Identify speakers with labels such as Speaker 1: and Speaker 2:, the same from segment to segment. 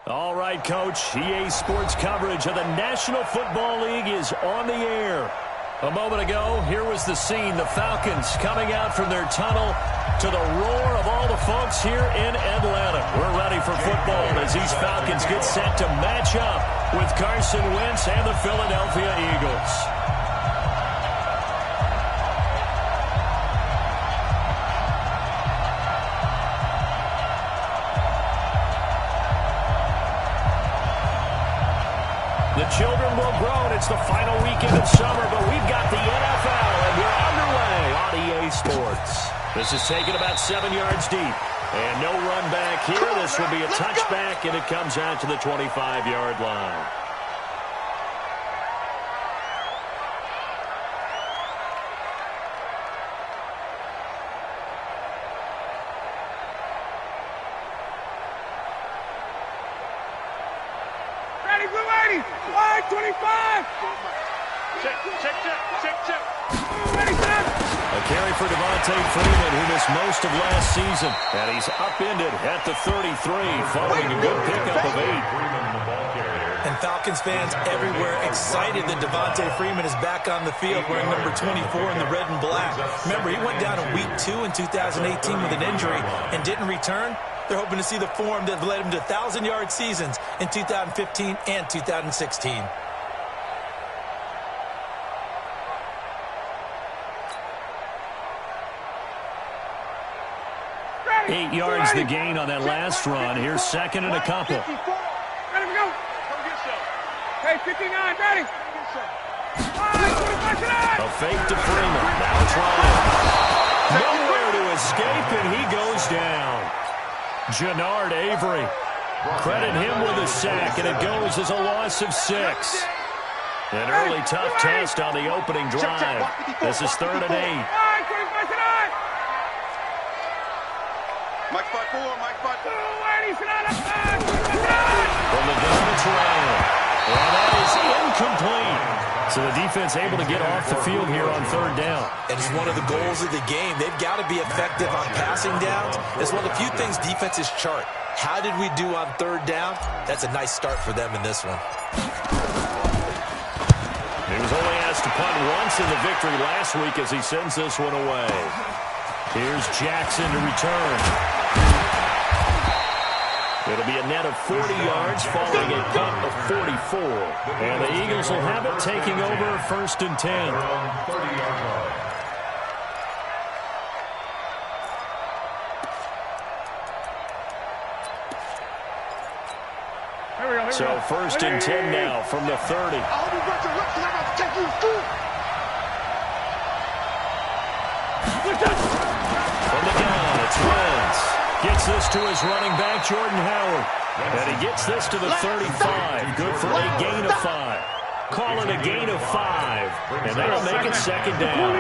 Speaker 1: All right, Coach. EA Sports coverage of the National Football League is on the air. A moment ago, here was the scene. The Falcons coming out from their tunnel to the roar of all the folks here in Atlanta. We're ready for football as these Falcons get set to match up with Carson Wentz and the Philadelphia Eagles. The children will grow, and it's the final weekend of summer, but we've got the NFL, and we're underway on EA Sports. This is taken about 7 yards deep, and no run back here. This will be a touchback, and it comes out to the 25-yard line.
Speaker 2: Ready, blue 80, wide 25. Check. Ready, set.
Speaker 1: A carry for Devontae Freeman, who missed most of last season. And he's upended at the 33, following a good pickup of 8.
Speaker 3: And Falcons fans everywhere excited that Devontae Freeman is back on the field wearing number 24 in the red and black. Remember, he went down in week 2 in 2018 with an injury and didn't return. They're hoping to see the form that led him to 1,000-yard seasons in 2015 and 2016.
Speaker 1: 8 yards the gain on that last run. Here's second and a couple.
Speaker 2: Ready, we go. Hey, 59, ready.
Speaker 1: A fake to Freeman. Now it's Ryan. Nowhere to escape, and he goes down. Jannard Avery. Credit him with a sack, and it goes as a loss of 6. An early tough test on the opening drive. This is 3rd and 8.
Speaker 2: Mike 5-4, Mike 5-4.
Speaker 1: From the gun, it's Ryan. And that is incomplete. So the defense able to get off the field here on 3rd down.
Speaker 3: And it's one of the goals of the game. They've got to be effective on passing downs. It's one of the few things defenses chart. How did we do on 3rd down? That's a nice start for them in this one.
Speaker 1: He was only asked to punt once in the victory last week as he sends this one away. Here's Jackson to return. It'll be a net of 40 yards following a cut of 44. And the Eagles will have it taking over 1st and 10. So 1st and 10 now from the 30. From the gun, it's Wentz. Gets this to his running back, Jordan Howard. And he gets this to the 35. Good for a gain of 5. Call it a gain of 5. And that'll make it 2nd down.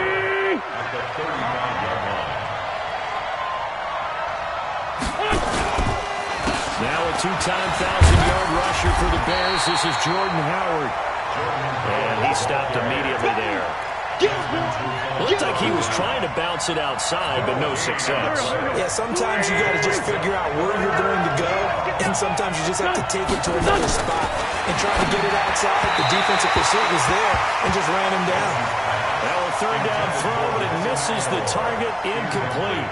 Speaker 1: Now a 2-time 1,000-yard rusher for the Bears. This is Jordan Howard. And he stopped immediately there. Looked like he was trying to bounce it outside, but no success.
Speaker 3: Yeah, sometimes you got to just figure out where you're going to go, and sometimes you just have to take it to another spot and try to get it outside. The defensive pursuit was there and just ran him down.
Speaker 1: Now a 3rd down throw, but it misses the target, incomplete.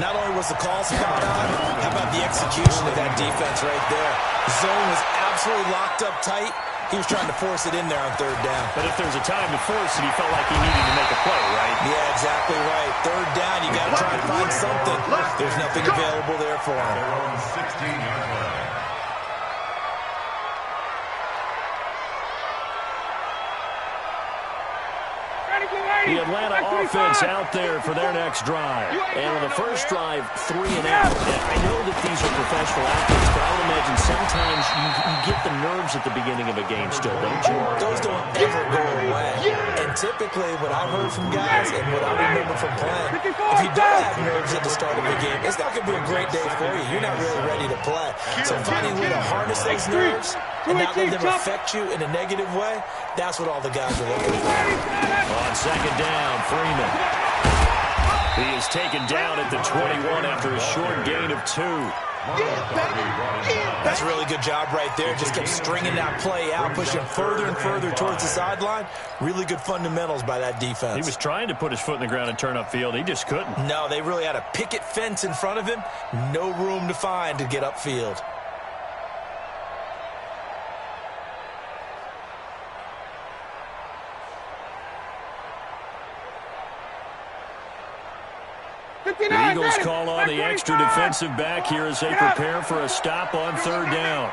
Speaker 3: Not only was the call spot on, how about the execution of that defense right there? The zone was absolutely locked up tight. He was trying to force it in there on 3rd down.
Speaker 1: But if there's a time to force it, he felt like he needed to make a play, right?
Speaker 3: Yeah, exactly right. 3rd down, you got to try and find something. There's nothing available there for him.
Speaker 1: The Atlanta offense out there for their next drive. And on the first drive, 3 and out. I know that these are professional athletes, but I would imagine sometimes you get the nerves at the beginning of a game still, don't you?
Speaker 3: Those don't ever go away. And typically, what I've heard from guys and what I remember from playing, if you don't have nerves at the start of a game, it's not going to be a great day for you. You're not really ready to play. So finding a way to harness those nerves and not let them affect you in a negative way, that's what all the guys are looking for.
Speaker 1: On 2nd down, Freeman. He is taken down at the 21 after a short gain of 2.
Speaker 3: That's a really good job right there. Just kept stringing that play out, pushing further and further towards the sideline. Really good fundamentals by that defense.
Speaker 1: He was trying to put his foot in the ground and turn upfield. He just couldn't.
Speaker 3: No, they really had a picket fence in front of him. No room to find to get upfield.
Speaker 1: The Eagles call on the extra defensive back here as they prepare for a stop on third down.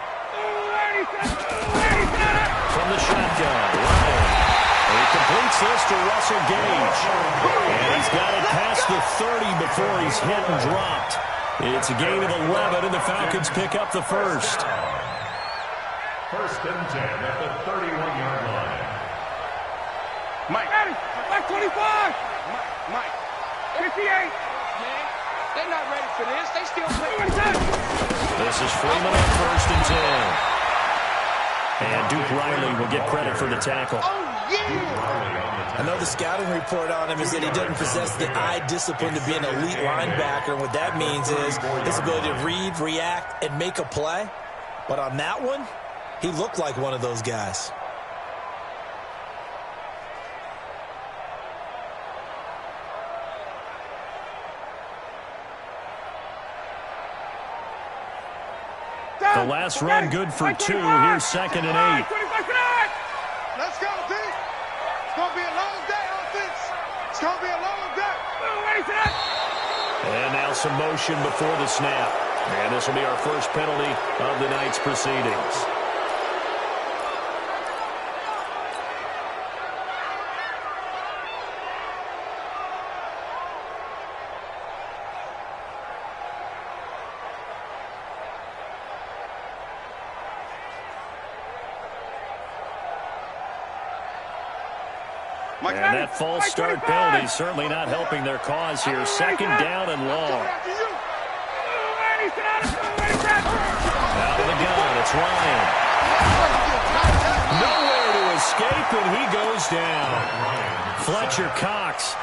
Speaker 1: From the shotgun, Ryan. He completes this to Russell Gage. And he's got it past the 30 before he's hit and dropped. It's a gain of 11, and the Falcons pick up the first.
Speaker 4: First and 10 at the 31-yard line.
Speaker 2: Mike 25. Mike 58. They're not ready for this. They still play.
Speaker 1: This is Freeman on first and 10. And Duke Riley will get credit for the tackle.
Speaker 3: I know the scouting report on him is that he doesn't possess the eye discipline to be an elite linebacker. And what that means is his ability to read, react, and make a play. But on that one, he looked like one of those guys.
Speaker 1: The last run good for 2. Here's second and 8.
Speaker 2: Let's go, D. It's going to be a long day, offense. It's going to be a long day.
Speaker 1: And now some motion before the snap. And this will be our first penalty of the night's proceedings. And that false start penalty certainly not helping their cause here. Second down and long. Out of the gun, it's Ryan. Nowhere to escape, and he goes down. Fletcher Cox.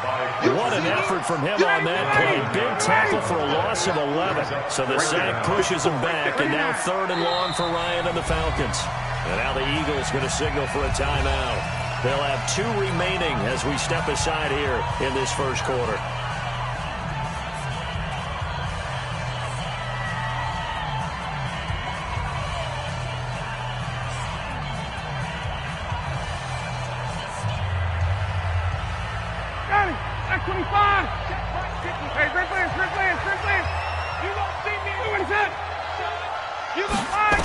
Speaker 1: What an effort from him on that play. Big tackle for a loss of 11. So the sack pushes him back, and now third and long for Ryan and the Falcons. And now the Eagles going to signal for a timeout. They'll have 2 remaining as we step aside here in this first quarter.
Speaker 2: Got him. That's 25. Hey, Rick Lance. You won't see me. What is that? You won't lie.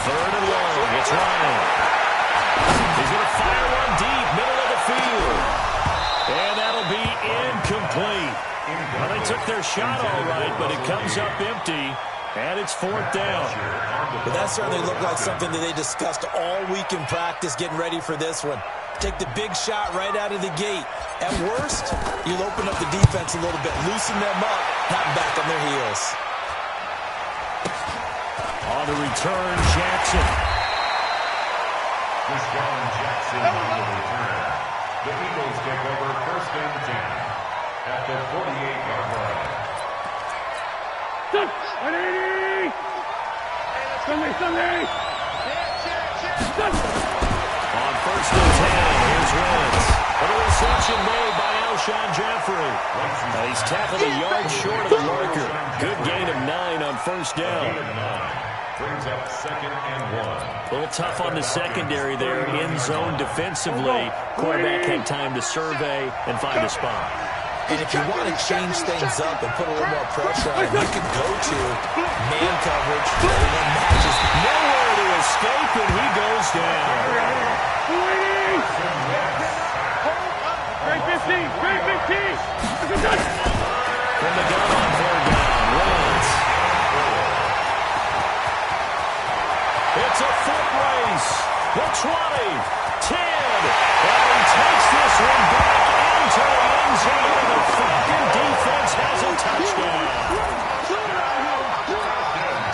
Speaker 1: Third and long. It's Ryan. He's going to fire one deep, middle of the field. And that'll be incomplete. Well, they took their shot all right, but it comes up empty, and it's fourth down.
Speaker 3: But that certainly looked like something that they discussed all week in practice getting ready for this one. Take the big shot right out of the gate. At worst, you'll open up the defense a little bit, loosen them up, have them back on their heels.
Speaker 1: On the return, Jackson.
Speaker 4: Deshaun Jackson on the return. The Eagles take over first and 10 at the 48-yard line.
Speaker 2: Sunday.
Speaker 1: On first and 10, here's Wentz. And a reception made by Alshon Jeffrey. He's tackled a yard short of the marker. Good gain of 9 on first down.
Speaker 4: Brings up second and 1.
Speaker 1: A little tough on the secondary there, in zone defensively. Quarterback had time to survey and find a spot.
Speaker 3: And if you want to change things up and put a little more pressure on it, you can go to man coverage. Everyone matches.
Speaker 1: Nowhere to escape, and he goes down.
Speaker 2: Great 15.
Speaker 1: From the gun on third down, Wentz. It's a foot race. The 20, 10, and he takes this one back into the end zone, and the Falcon defense has a touchdown.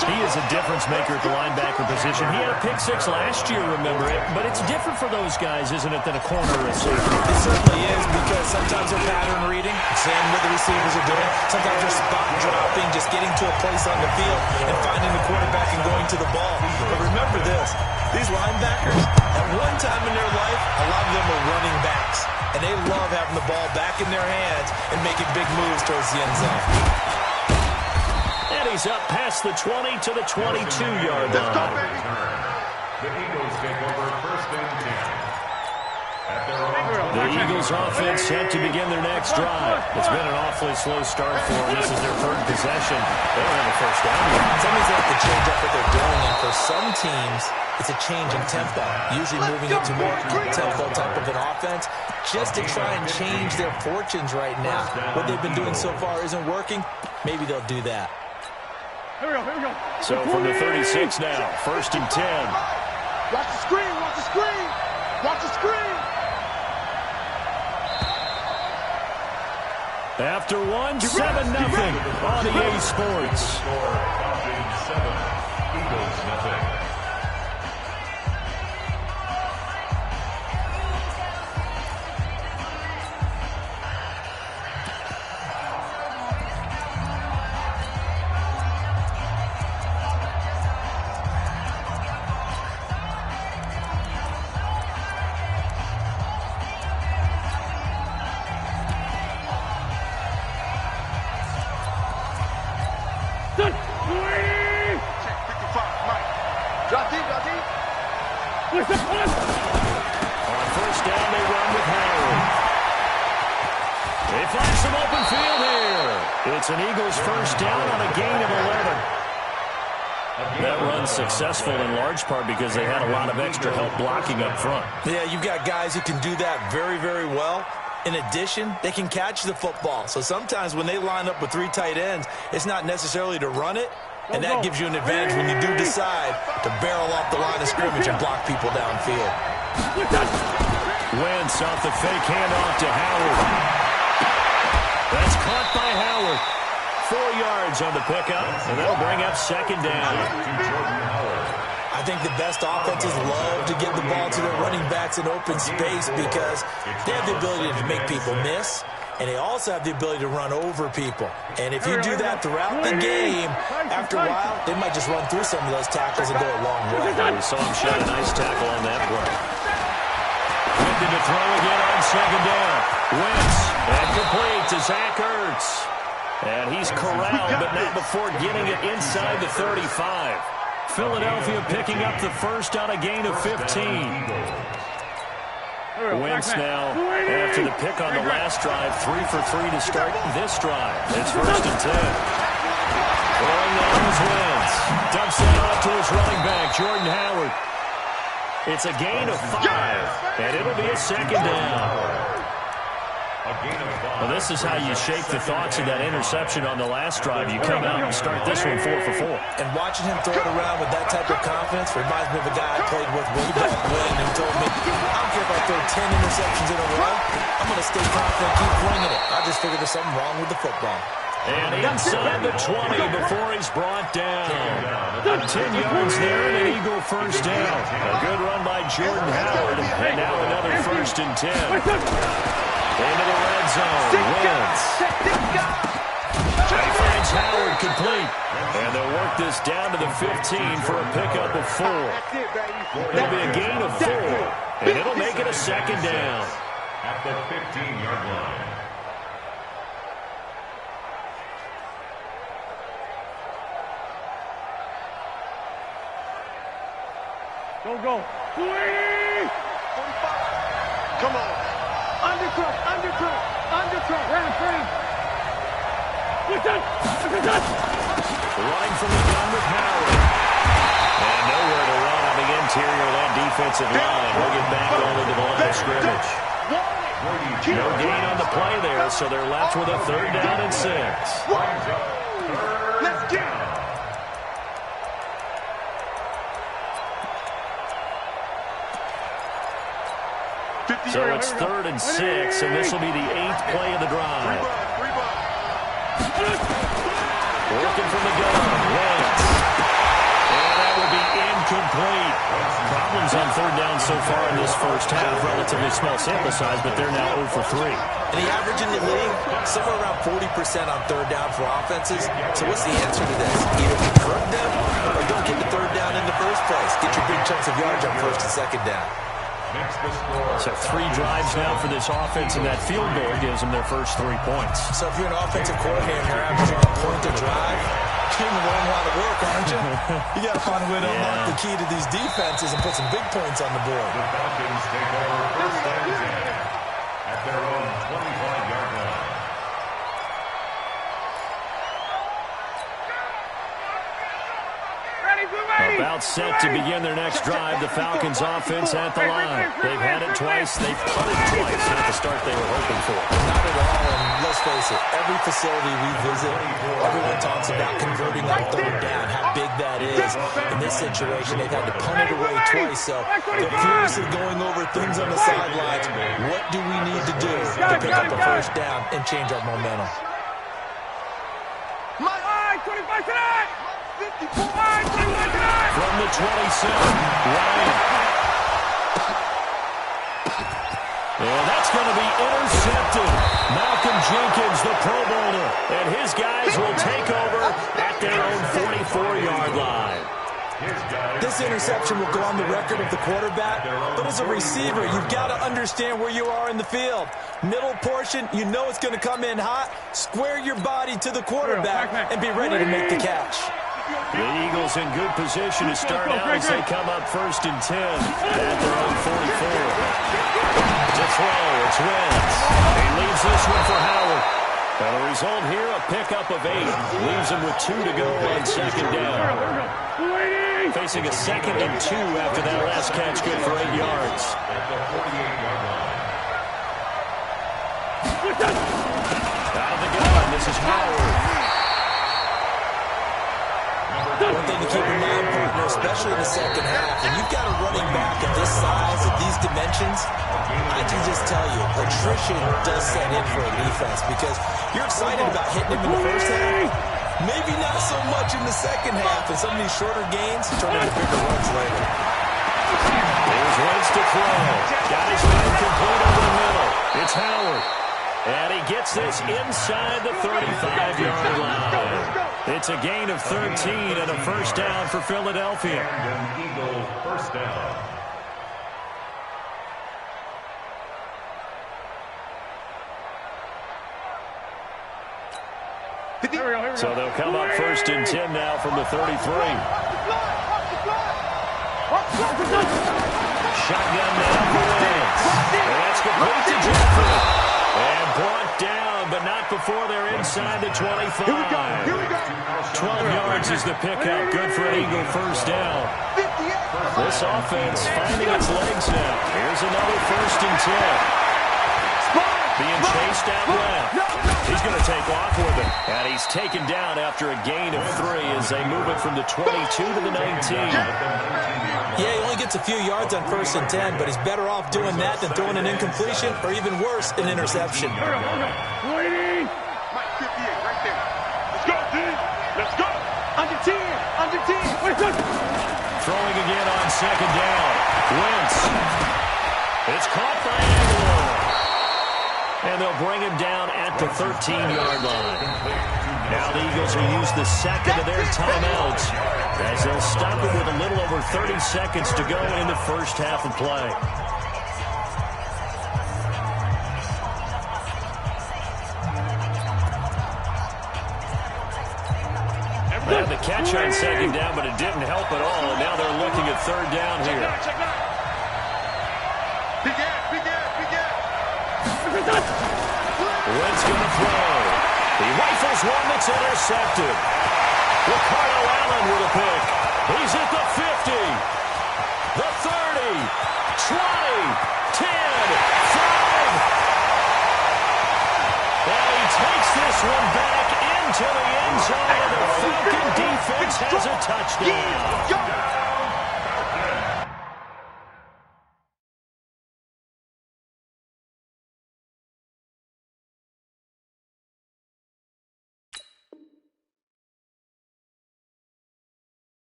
Speaker 1: He is a difference maker at the linebacker position. He had a pick six last year, remember it. But it's different for those guys, isn't it, than a corner or a safety?
Speaker 3: It certainly is, because sometimes they're pattern reading, seeing what the receivers are doing. Sometimes they're spot dropping, just getting to a place on the field and finding the quarterback and going to the ball. But remember this, these linebackers, at one time in their life, a lot of them were running backs. And they love having the ball back in their hands and making big moves towards the end zone.
Speaker 1: And he's up past the 20 to the 22-yard line.
Speaker 4: The Eagles take over first and 10.
Speaker 1: The Eagles offense set to begin their next drive. It's been an awfully slow start for them. This is their third possession. They don't have a first down yet.
Speaker 3: Some of these have to change up what they're doing, and for some teams, it's a change in tempo, usually moving into more tempo type of an offense, just to try and change their fortunes right now. What they've been doing so far isn't working. Maybe they'll do that.
Speaker 2: Here we go.
Speaker 1: So from the 36 now, first and 10.
Speaker 2: Watch the screen, watch the screen. Watch the screen.
Speaker 1: After one, 7-0 on EA Sports.
Speaker 4: Score, Falcons 7, Eagles 0.
Speaker 1: On first down, they run with Howard. They find some open field here. It's an Eagles first down on a gain of 11. That run's successful in large part because they had a lot of extra help blocking up front.
Speaker 3: Yeah, you've got guys who can do that very, very well. In addition, they can catch the football. So sometimes when they line up with three tight ends, it's not necessarily to run it. And that gives you an advantage when you do decide to barrel off the line of scrimmage and block people downfield.
Speaker 1: Wentz off the fake handoff to Howard. That's caught by Howard. 4 yards on the pickup, and that'll bring up second down.
Speaker 3: I think the best offenses love to give the ball to their running backs in open space because they have the ability to make people miss. And they also have the ability to run over people. And if you do that throughout the game, after a while, they might just run through some of those tackles and go a long way.
Speaker 1: We saw him shot a nice tackle on that play. Looking to throw again on second down. Wentz, and complete to Zach Ertz. And he's corralled, but not before getting it inside the 35. Philadelphia picking up the first on a gain of 15. Wentz now, after the pick on the last drive, 3 for 3 to start this drive. It's first and 10. Throwing now is Wentz. Dumps it off to his running back, Jordan Howard. It's a gain of 5, and it'll be a second down. Well, this is how you shape the thoughts of that interception on the last drive. You come out and start this one 4 for 4.
Speaker 3: And watching him throw it around with that type of confidence reminds me of a guy I played with way back when who told me, I don't care if I throw 10 interceptions in a row. I'm going to stay confident, keep winging it. I just figured there's something wrong with the football.
Speaker 1: And inside the 20 before he's brought down. 10 yards there and an Eagle first down. A good run by Jordan Howard. And now another first and 10. Into the red zone. Wentz. He finds Howard complete. And they'll work this down to the 15 for a pickup of 4. It'll be a gain of 4. And it'll make it a second down.
Speaker 4: At the 15-yard line.
Speaker 2: Go. Come on. Undercut. Ram.
Speaker 1: Running from the gun with Howard. And nowhere to run on the interior of that defensive line. We'll get back only to the line of scrimmage. No gain on the play there, so they're left with a third down and 6.
Speaker 2: Let's get it.
Speaker 1: So it's 3rd and 6, and this will be the 8th play of the drive. Working from the gun, Wentz. And that will be incomplete. Problems on third down so far in this first half. Relatively small sample size, but they're now 0 for 3.
Speaker 3: And the average in the league, somewhere around 40% on third down for offenses. So what's the answer to this? Either convert them or don't get the third down in the first place. Get your big chunks of yards on first and second down.
Speaker 1: So 3 drives now for this offense, and that field goal gives them their first 3 points.
Speaker 3: So if you're an offensive coordinator, you're averaging a point to drive. You're going to learn a lot of work, aren't you? You got to find a way to unlock the key to these defenses and put some big points on the board.
Speaker 4: The Falcons take over first and 10 at their own 25-yard line.
Speaker 1: About set to begin their next drive. The Falcons offense at the line. They've had it twice. They've punted twice. Not the start they were hoping for.
Speaker 3: Not at all, and let's face it, every facility we visit, everyone talks about converting on third down, how big that is. In this situation, they've had to punt it away twice, so they're furiously going over things on the sidelines. What do we need to do to pick up a first down and change our momentum?
Speaker 1: From the 27, Ryan. And that's going to be intercepted. Malcolm Jenkins, the Pro Bowler, and his guys will take over at their own 44-yard line.
Speaker 3: This interception will go on the record of the quarterback, but as a receiver, you've got to understand where you are in the field. Middle portion, you know it's going to come in hot. Square your body to the quarterback and be ready to make the catch.
Speaker 1: The Eagles in good position to start out as they come up first and 10 at their own 44. To throw, it's Wentz. He leaves this one for Howard. And the result here, a pickup of 8. Leaves him with 2 to go on second down. Facing a 2nd and 2 after that last catch, good for 8 yards.
Speaker 4: At the 48-yard line.
Speaker 1: Out of the gun, this is Howard.
Speaker 3: One thing to keep in mind, partner, especially in the second half, when you've got a running back of this size, at these dimensions, I can just tell you, attrition does set in for a defense because you're excited about hitting him in the first half. Maybe not so much in the second half, and some of these shorter gains turn into bigger runs later.
Speaker 1: Here's Wentz to throw. Got his man complete over the middle. It's Howard. And he gets this inside the 35-yard line. It's a gain of 13 and a first down for Philadelphia.
Speaker 4: And an Eagle first down.
Speaker 1: So they'll come up first and 10 now from the 33. Shotgun now for Wentz. And that's complete to Jeffrey. And brought down, but not before they're inside the 25. 12 yards is the pickup. Good for an Eagle first down. This offense finding its legs now. Here's another first and 10. Being chased out left. He's going to take off with it. And he's taken down after a gain of 3 as they move it from the 22 to the 19.
Speaker 3: Yeah, he only gets a few yards on first and 10, but he's better off doing that than throwing an incompletion or even worse, an interception.
Speaker 2: Mike 58 right there. Let's go, dude. Let's go. Under 10. Under 10.
Speaker 1: Throwing again on second down. Wentz. It's caught by Aguilar. And they'll bring him down at the 13-yard line. Now the Eagles will use the second of their timeouts as they'll stop it with a little over 30 seconds to go in the first half of play. They had the catch on second down, but it didn't help at all. And now they're looking at third down here. Wentz going to throw. He rifles one that's intercepted. Ricardo Allen with a pick. He's at the 50, the 30, 20, 10, 5. And he takes this one back into the end zone, and the Falcon defense has a touchdown.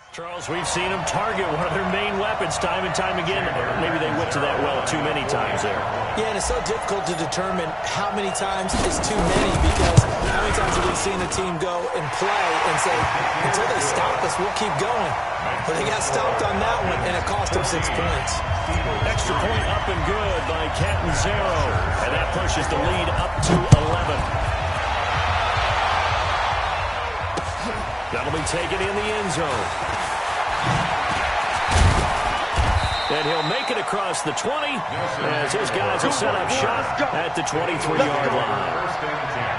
Speaker 1: Charles, we've seen them target one of their main weapons time and time again. Maybe they went to that well too many times there.
Speaker 3: Yeah, and it's so difficult to determine how many times is too many, because how many times have we seen a team go and play and say, until they stop us, we'll keep going. But they got stopped on that one, and it cost them 6 points.
Speaker 1: Extra point up and good by Catanzaro, and that pushes the lead up to 11. That'll be taken in the end zone. And he'll make it across the 20 as his guys will set up shop at the 23-yard line.
Speaker 4: First and 10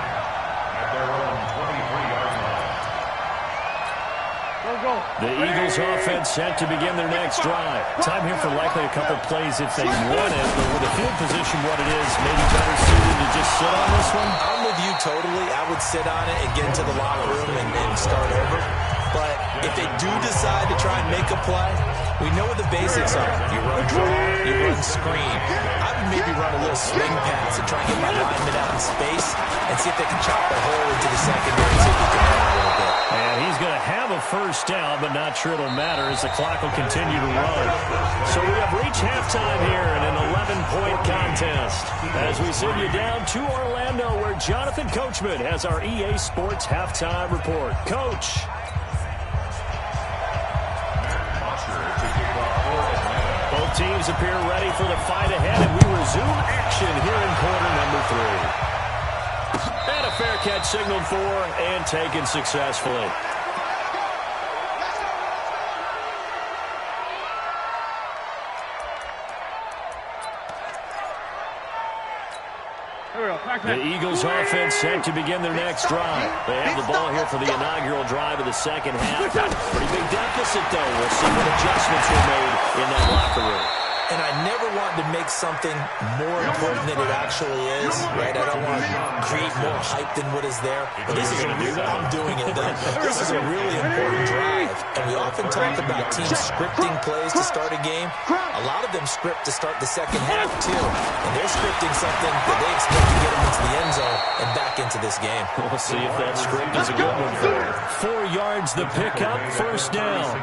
Speaker 4: at their own 23-yard line.
Speaker 1: The Eagles offense set to begin their next drive. Time here for likely a couple plays if they want it, but with the field position what it is, maybe better suited to just sit on this one?
Speaker 3: I'm with you totally. I would sit on it and get into the locker room and start over. But if they do decide to try and make a play, we know what the basics are. You run draw, you run screen. I would maybe run a little swing pass and try and get my lineman out in space and see if they can chop a hole into the secondary and see if we can run a little bit.
Speaker 1: And he's going to have a first down, but not sure it'll matter as the clock will continue to run. So we have reached halftime here in an 11-point contest as we send you down to Orlando where Jonathan Coachman has our EA Sports halftime report. Coach. Both teams appear ready for the fight ahead, and we resume action here in quarter number 3. And a fair catch signaled for and taken successfully. The Eagles offense set to begin their next drive. They have the ball here for the inaugural drive of the second half. Pretty big deficit, though. We'll see what adjustments were made in that locker room.
Speaker 3: And I never wanted to make something more important than it actually is, right? I don't want to create more hype than what is there. But this is I'm doing it, though. This is a really important drive. And we often talk about teams scripting plays to start a game. A lot of them script to start the second half, too. And they're scripting something that they expect to get them into the end zone and back into this game.
Speaker 1: We'll see if that script is a good one for them. 4 yards the pickup, first down.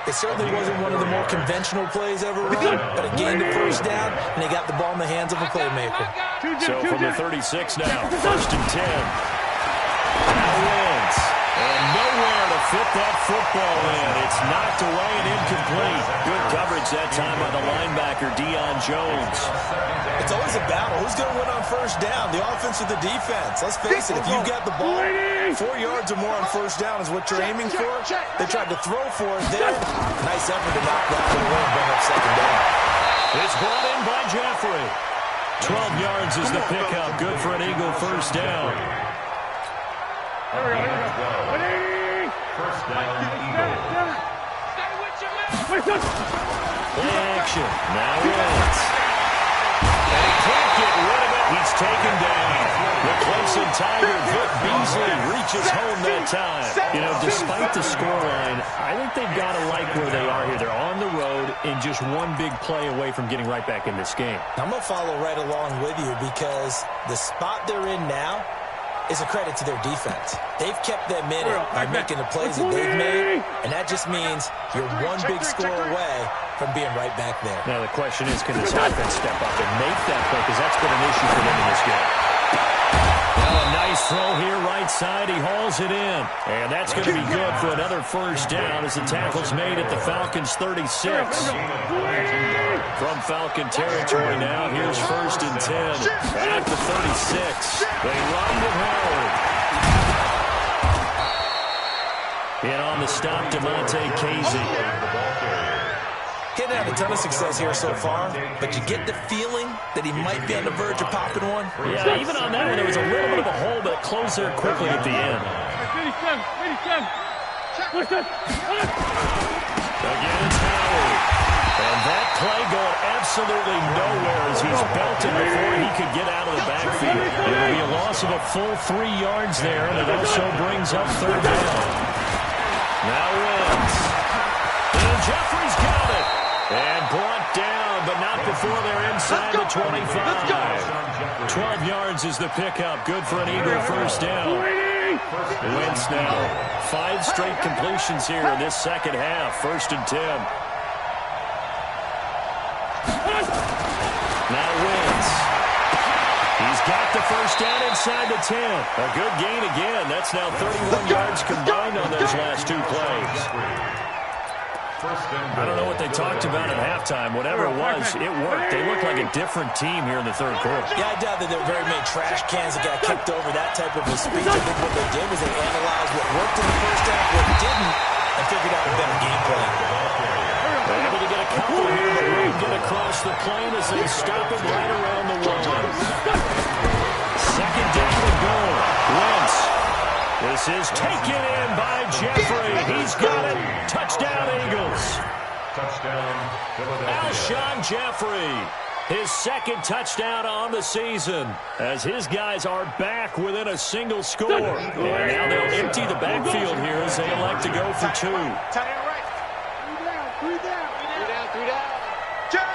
Speaker 3: It certainly wasn't one of the more conventional plays ever run, but it gained a first down, and they got the ball in the hands of a playmaker.
Speaker 1: So from the 36 now, first and 10. Now wins. And nowhere to fit that football in. It's knocked away and incomplete. Good coverage that time by the linebacker, Deion Jones.
Speaker 3: It's always a battle. Who's going to win on first down, the offense or the defense? Let's face it, if you got the ball, 4 yards or more on first down is what you're aiming for. They tried to throw for it there. Nice effort to knock that one away and bring up second down.
Speaker 1: It's brought in by Jeffrey. 12 yards is the pickup. Good for an Eagle first down.
Speaker 2: Here we go.
Speaker 4: First down, Eagles.
Speaker 1: Play action. Now wins. And he can't get rid of it. He's taken down. The Clemson Tiger, Vic Beasley, reaches home that time. You know, despite the scoreline, I think they've got to like where they are here. They're on the road and just one big play away from getting right back in this game.
Speaker 3: I'm going to follow right along with you because the spot they're in now is a credit to their defense. They've kept them in it by making the plays that they've made, and that just means you're one big score away from being right back there.
Speaker 1: Now the question is, can this offense step up and make that play? Because that's been an issue for them in this game. Well, a nice throw here, right side. He hauls it in. And that's going to be good for another first down as the tackle's made at the Falcons' 36. From Falcon territory now, here's first and 10 at the 36. They run with Howard. And on the stop, DeMonte Casey.
Speaker 3: Hadn't had a ton of success here so far, but you get the feeling that he might be on the verge of popping one.
Speaker 1: Yeah, even on that one, there was a little bit of a hole, but it closed there quickly at the end.
Speaker 2: 87.
Speaker 1: Again, it's Howard. And that play going absolutely nowhere as he's belted before he could get out of the backfield. It'll be a loss of a full 3 yards there, and it also brings up third down. Now wins. And Jeffrey's got it. And brought down, but not before they're inside the 25. 12 yards is the pickup. Good for an Eagle first down. Wentz now. 5 straight completions here in this second half. 1st and 10. Now Wentz. He's got the first down inside the 10. A good gain again. That's now 31 yards combined on those last 2 plays. I don't know what they talked about at halftime. Whatever it was, it worked. They look like a different team here in the 3rd quarter.
Speaker 3: Yeah, I doubt that there were very many trash cans that got kicked over that type of a speech. I think what they did was they analyzed what worked in the first half, what didn't, and figured out a better game plan.
Speaker 1: They're able to get a couple here, but won't get across the plane as they stop it right around the 1. 2nd down and goal. Wentz. This is taken in by Jeffrey. He's got it. Touchdown, Eagles.
Speaker 4: Touchdown, Philadelphia.
Speaker 1: Alshon Jeffrey. His 2nd touchdown on the season as his guys are back within a single score. And now they'll empty the backfield here as they elect to go for 2.
Speaker 2: Tight end right. 3 down. 3 down. 3 down. 3 down. Check.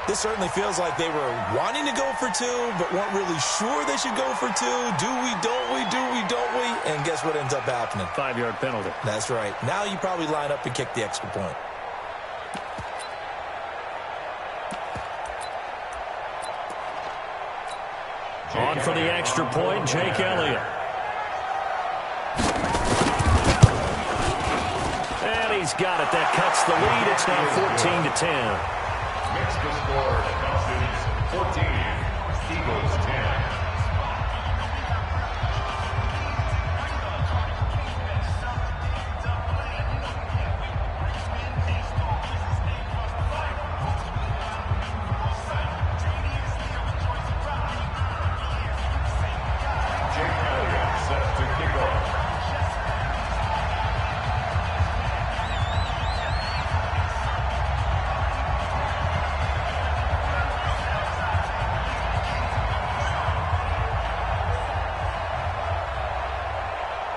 Speaker 3: This certainly feels like they were wanting to go for 2, but weren't really sure they should go for 2. Do we, don't we, do we, don't we? And guess what ends up happening?
Speaker 1: 5-yard penalty.
Speaker 3: That's right. Now you probably line up and kick the extra point.
Speaker 1: On for the extra point, Jake Elliott. And he's got it. That cuts the lead. It's now 14-10.
Speaker 4: Makes the score Falcons 14, Eagles 10. Jake Elliott set to kick off.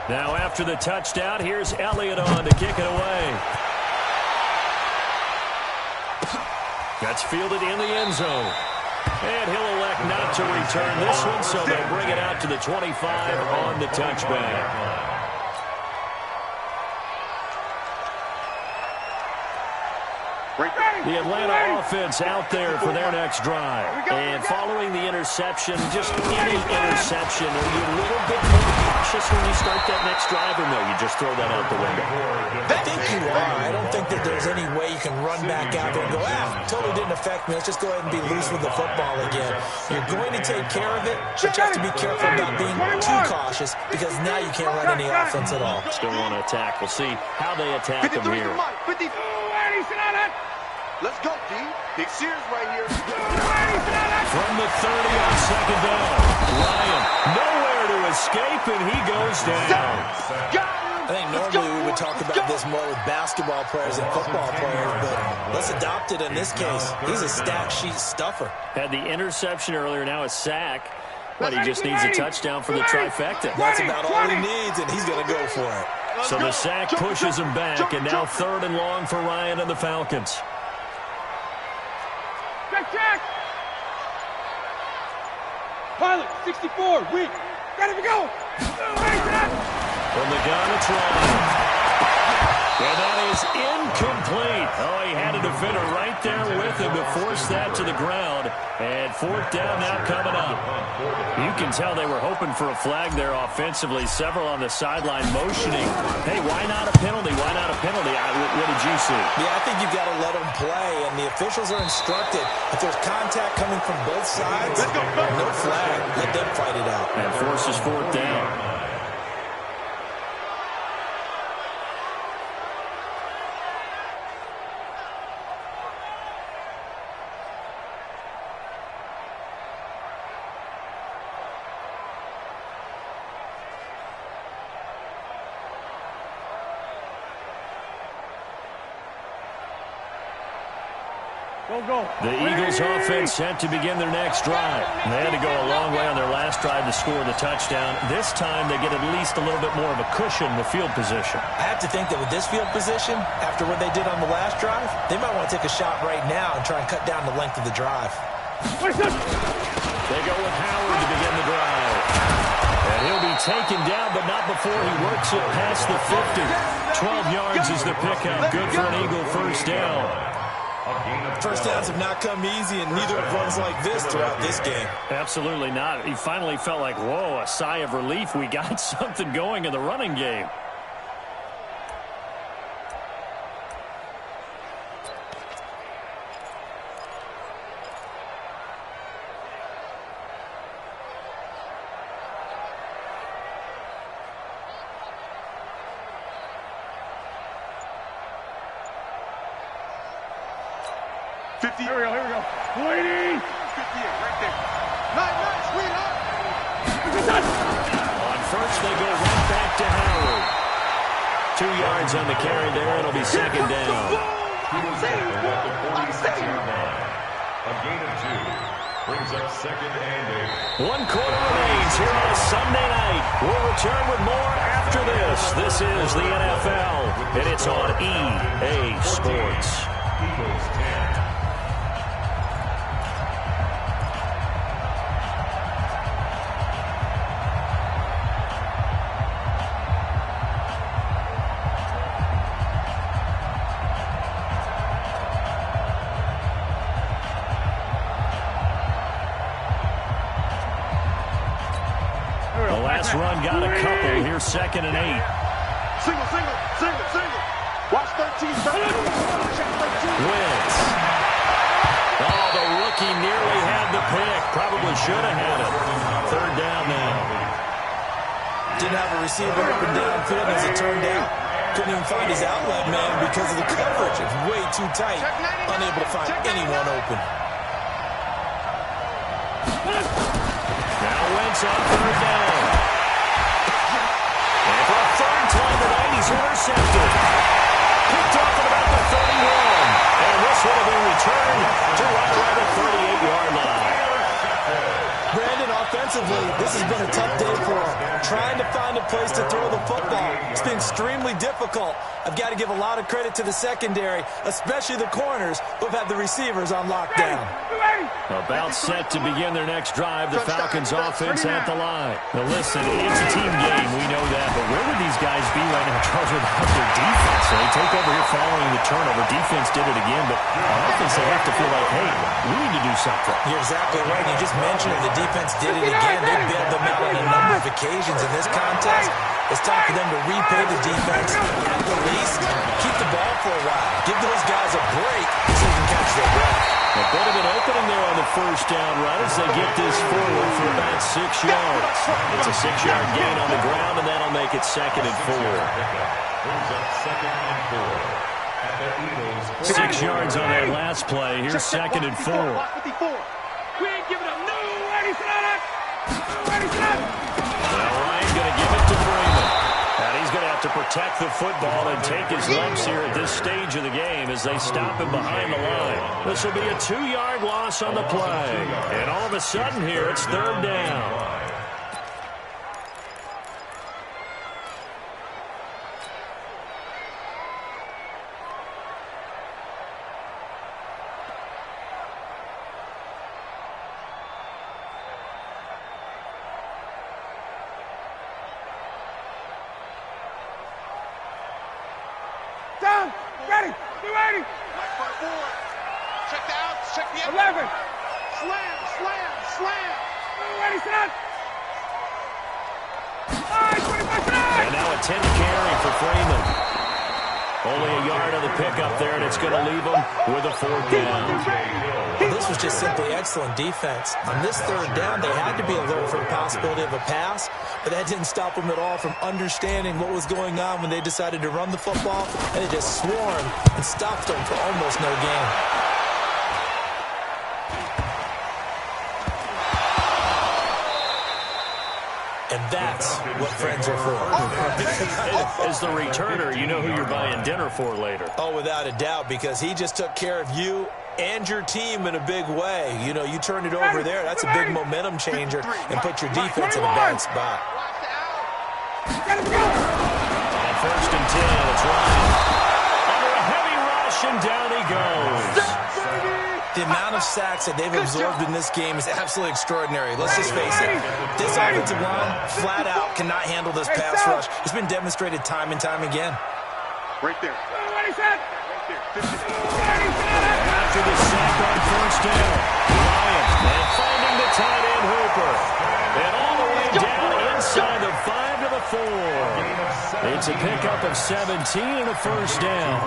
Speaker 1: Now after the touchdown, here's Elliott on to kick it away. That's fielded in the end zone. And he'll elect not to return this one, so they'll bring it out to the 25 on the touchback. The Atlanta offense out there for their next drive. And following the interception, just any interception, are you a little bit more cautious when you start that next drive, or no, you just throw that out the window?
Speaker 3: I think you are. I don't think that there's any way you can run back out there and go, totally didn't affect me. Let's just go ahead and be loose with the football again. You're going to take care of it, but you have to be careful about being too cautious because now you can't run any offense at all.
Speaker 1: Still want to attack. We'll see how they attack them here.
Speaker 2: Let's go, D. Big Sears right here.
Speaker 1: From the 30 on 2nd down. Ryan nowhere to escape, and he goes down.
Speaker 3: I think normally we would talk about this more with basketball players and football players, but let's adopt it in this case. He's a stat sheet stuffer.
Speaker 1: Had the interception earlier, now a sack. But he just needs a touchdown for the trifecta.
Speaker 3: That's about all he needs, and he's going to go for it.
Speaker 1: So the sack pushes him back, and now 3rd and long for Ryan and the Falcons.
Speaker 2: Check! Pilot, 64, weak. Ready to go!
Speaker 1: From the gun, it's Ryan. And that is incomplete. Oh, he had a defender right there with him to force that to the ground. And 4th down now coming up. You can tell they were hoping for a flag there offensively. Several on the sideline motioning. Hey, why not a penalty? Why not a penalty? What did you see?
Speaker 3: Yeah, I think you've got to let them play, and the officials are instructed. If there's contact coming from both sides, no flag. Let them fight it out.
Speaker 1: And forces 4th down. The Eagles offense set to begin their next drive. They had to go a long way on their last drive to score the touchdown. This time they get at least a little bit more of a cushion with field position.
Speaker 3: I have to think that with this field position, after what they did on the last drive, they might want to take a shot right now and try and cut down the length of the drive.
Speaker 1: They go with Howard to begin the drive. And he'll be taken down, but not before he works it past the 50. 12 yards is the pickup. Good for an Eagle first down.
Speaker 3: First downs have not come easy, and neither have runs like this throughout this game.
Speaker 1: Absolutely not. He finally felt like, whoa, a sigh of relief. We got something going in the running game.
Speaker 2: Here we go. 20. 58, right there. Nice, sweetheart.
Speaker 1: On first, they go right back to Howard. 2 yards on the carry there. It'll be second down.
Speaker 4: He was tackled at the 46-yard line. A gain of 2 brings up second and 8.
Speaker 1: 1 quarter remains here on a Sunday night. We'll return with more after this. This is the NFL, and it's on EA Sports.
Speaker 4: Eagles 10.
Speaker 1: Run got a couple. Here's second and 8.
Speaker 2: Single. Watch 13.
Speaker 1: Wentz. Oh, the rookie nearly had the pick. Probably should have had it. Third down now.
Speaker 3: Didn't have a receiver open downfield as it turned out. Couldn't even find his outlet man because of the coverage. It's way too tight. Unable to find anyone open.
Speaker 1: Now Wentz on third down. And for a third time tonight, he's intercepted. Picked off at about the 31. And this will have been returned to right around the 38-yard line.
Speaker 3: Brandon, offensively, this has been a tough day for him. Trying to find a place to throw the football. It's been extremely difficult. I've got to give a lot of credit to the secondary, especially the corners who've had the receivers on lockdown.
Speaker 1: About set to begin their next drive, the Falcons offense at the line. Now listen, it's a team game, we know that, but where would these guys be right now, Charles, without their defense? So they take over here following the turnover. Defense did it again, but on offense they have to feel like, hey, we need to do something.
Speaker 3: You're exactly right. You just mentioned it. The defense did it again. They bailed them out on a number of occasions in this contest. It's time for them to repay the defense. At the least, keep the ball for a while. Give those guys a break so they can catch their breath.
Speaker 1: A bit of an opening there on the first down run as they get this forward for about 6 yards. It's a 6-yard gain on the ground, and that'll make it second and 4.
Speaker 4: Brings up second and 4. At the Eagles.
Speaker 1: 6 yards on that last play. Here's second and 4.
Speaker 2: We ain't giving up. No, ready, set.
Speaker 1: Well, Ryan going to give it to Freeman. And he's going to have to protect the football and take his lumps here at this stage of the game as they stop him behind the line. This will be a 2-yard loss on the play. And all of a sudden here, it's third down.
Speaker 2: Down, ready, 280. Right foot forward. Check the outs, check the 11. Slam. Ready, set. All right, 25 tonight.
Speaker 1: And now a 10 carry for Freeman. Only a yard on the pickup there, and it's going to leave him with a fourth down.
Speaker 3: Well, this was just simply excellent defense. On this third down, they had to be alert for the possibility of a pass, but that didn't stop them at all from understanding what was going on when they decided to run the football, and they just swarmed and stopped them for almost no gain. And that's what friends are for.
Speaker 1: As the returner, you know who you're buying dinner for later.
Speaker 3: Oh, without a doubt, because he just took care of you and your team in a big way. You know, you turn it over there, that's a big momentum changer and put your defense in a bad spot.
Speaker 1: On 1st and 10, it's Ryan. Under a heavy rush, and down he goes.
Speaker 3: The amount of sacks that they've absorbed in this game is absolutely extraordinary. Let's just face it. This offensive line, flat out, cannot handle this pass rush. It's been demonstrated time and time again.
Speaker 2: Right there.
Speaker 1: After the sack on 1st down, Ryan, and finding the tight end Hooper. And all the way down inside the 5 to the 4. It's a pickup of 17 and a 1st down.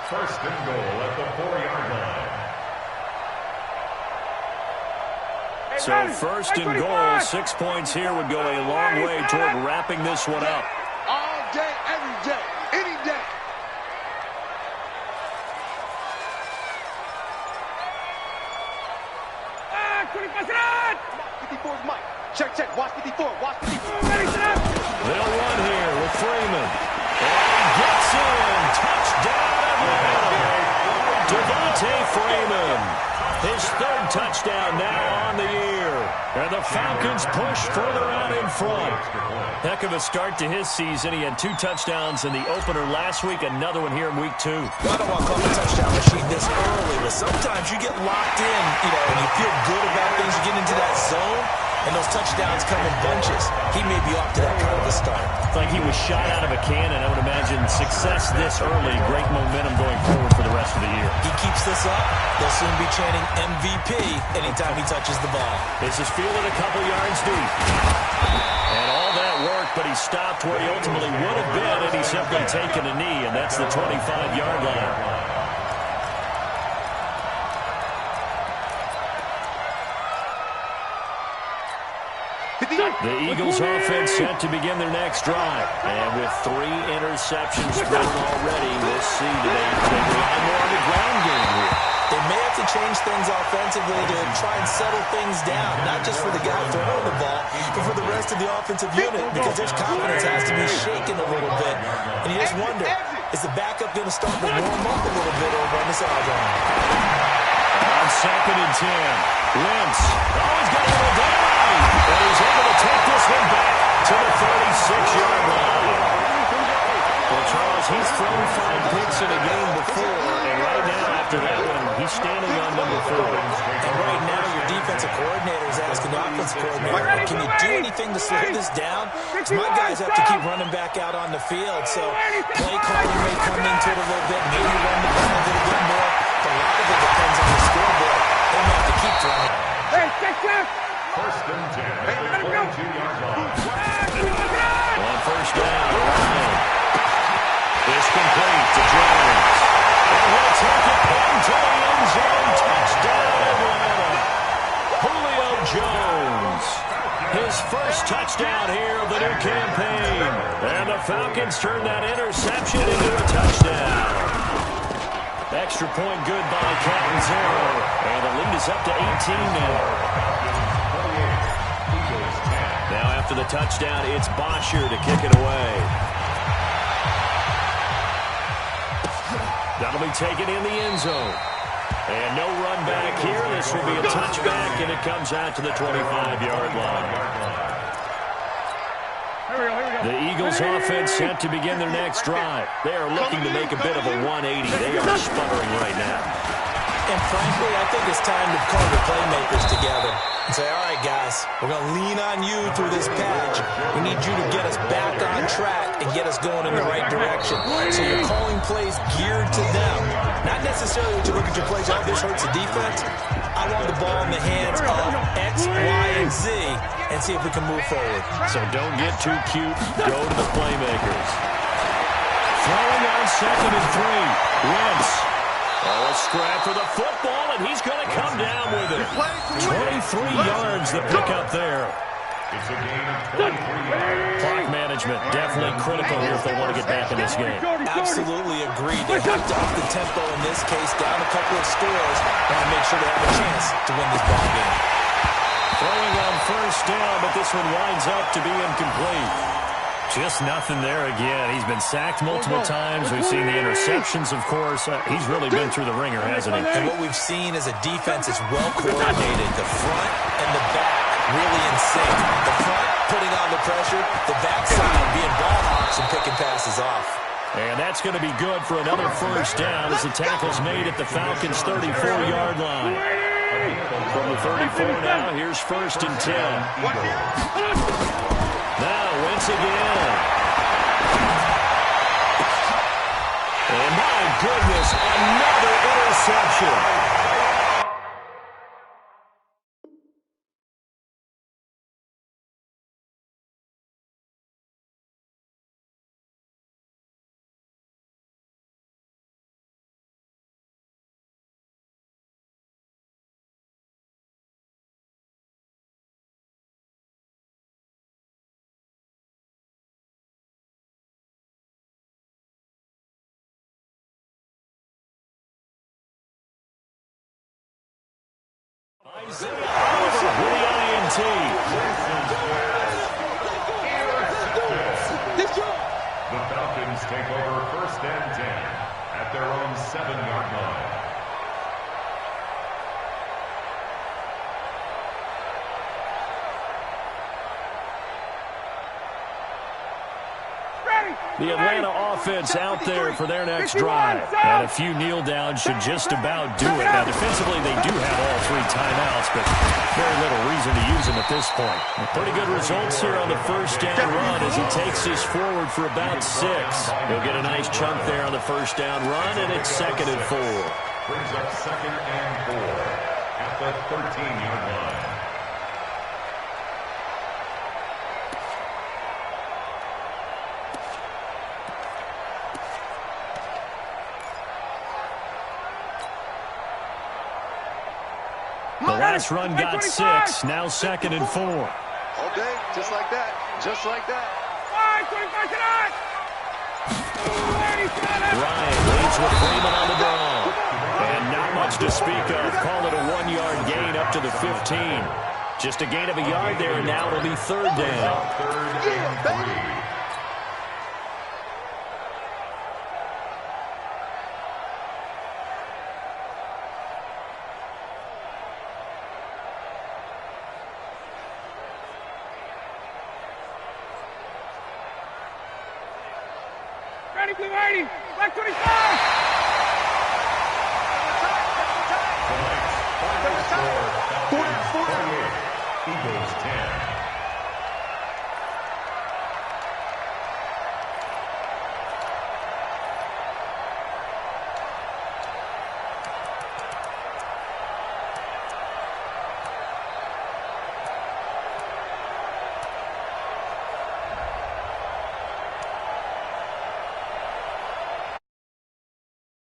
Speaker 4: 1st and goal at the 4-yard line.
Speaker 1: So 1st and goal, 6 points here would go a long way toward wrapping this one up.
Speaker 2: All day, every day, any day. Ah, 54 is Mike. Check, check. Watch 54. Watch 54.
Speaker 1: They'll run here with Freeman. And he gets in. Touchdown, Atlanta. Devontae Freeman. His 3rd touchdown now on the year. And the Falcons push further out in front. Heck of a start to his season. He had 2 touchdowns in the opener last week, another one here in week 2.
Speaker 3: I don't want to call the touchdown machine this early, but sometimes you get locked in, you know, and you feel good about things. You get into that zone, and those touchdowns come in bunches. He may be off to that kind of a start.
Speaker 1: It's like he was shot out of a cannon. I would imagine success this early, great momentum going forward for the rest of the year.
Speaker 3: He keeps this up, they'll soon be chanting MVP anytime he touches the ball.
Speaker 1: This is fielded a couple yards deep. And all that work, but he stopped where he ultimately would have been, and he's simply taken a knee, and that's the 25-yard line. The Eagles offense set to begin their next drive. And with 3 interceptions thrown already, we'll see today they rely more on the ground game here.
Speaker 3: They may have to change things offensively to try and settle things down, not just for the guy throwing the ball, but for the rest of the offensive unit, because their confidence has to be shaken a little bit. And you just wonder, is the backup going to start to warm up a little bit over on the sideline?
Speaker 1: On 2nd and 10, Wentz. Oh, he's got a little down. And he's able to take this one back to the 36-yard line. Well, Charles, he's thrown 5 picks in a game before, and right now, after that one, he's standing on number 4.
Speaker 3: And right now, your defensive coordinator is asking the offensive coordinator, can you do anything to slow this down? Because my guys have to keep running back out on the field, so play calling may come into it a little bit, maybe run the ball a little bit more. A lot of it depends on the scoreboard. They may have to keep throwing.
Speaker 2: Hey, check.
Speaker 4: 1st and 10 at the 42-yard line.
Speaker 1: On 1st down, Ryan. It's complete to Jones. And he'll take it into the end zone. Touchdown, Atlanta. Julio Jones. His first touchdown here of the new campaign. And the Falcons turn that interception into a touchdown. Extra point good by Catanzaro. And the lead is up to 18 now. Now after the touchdown, it's Bosher to kick it away. That'll be taken in the end zone. And no run back here. This will be a touchback, and it comes out to the 25-yard line. The Eagles offense set to begin their next drive. They are looking to make a bit of a 180. They are sputtering right now.
Speaker 3: And frankly, I think it's time to call the playmakers together and say, all right, guys, we're going to lean on you through this patch. We need you to get us back on track and get us going in the right direction. So you're calling plays geared to them. Not necessarily to look at your plays, oh, this hurts the defense. I want the ball in the hands of X, Y, and Z and see if we can move forward.
Speaker 1: So don't get too cute. Go to the playmakers. Throwing on 2nd and 3. Wentz. Oh, a scrap for the football, and he's going to come down with it. 23 yards the pickup there.
Speaker 4: It's a gain of 23 yards.
Speaker 1: Clock management definitely critical here if they want to get back in this game.
Speaker 3: Absolutely agreed. They have to up the tempo in this case, down a couple of scores, and make sure they have a chance to win this ball game.
Speaker 1: Throwing on 1st down, but this one winds up to be incomplete. Just nothing there again. He's been sacked multiple times. We've seen the interceptions, of course. He's really been through the ringer, hasn't he?
Speaker 3: And what we've seen is a defense that's well coordinated. The front and the back really in sync. The front putting on the pressure, the backside being ball hawks and picking passes off.
Speaker 1: And that's going to be good for another first down as the tackle's made at the Falcons' 34-yard line. From the 34 now, here's 1st and 10. Now, Wentz again. And my goodness, another interception. Isaiah Oliver with the INT.
Speaker 4: The Falcons take over 1st and 10 at their own 7-yard line.
Speaker 1: The Atlanta offense out there for their next drive. And a few kneel downs should just about do it. Now, defensively, they do have all 3 timeouts, but very little reason to use them at this point. Pretty good results here on the first down run as he takes us forward for about 6. He'll get a nice chunk there on the first down run, and it's 2nd and 4.
Speaker 4: Brings up 2nd and 4 at the 13-yard line.
Speaker 1: The last run got 6. Now 2nd and 4.
Speaker 5: All day, just like that. Just like that.
Speaker 2: 25
Speaker 1: Ryan leads with Freeman on the ball. And not much to speak of. Call it a 1-yard gain up to the 15. Just a gain of a yard there, and now it'll be 3rd down.
Speaker 4: 3rd and 3.
Speaker 2: Ready, blue 80. Black 25.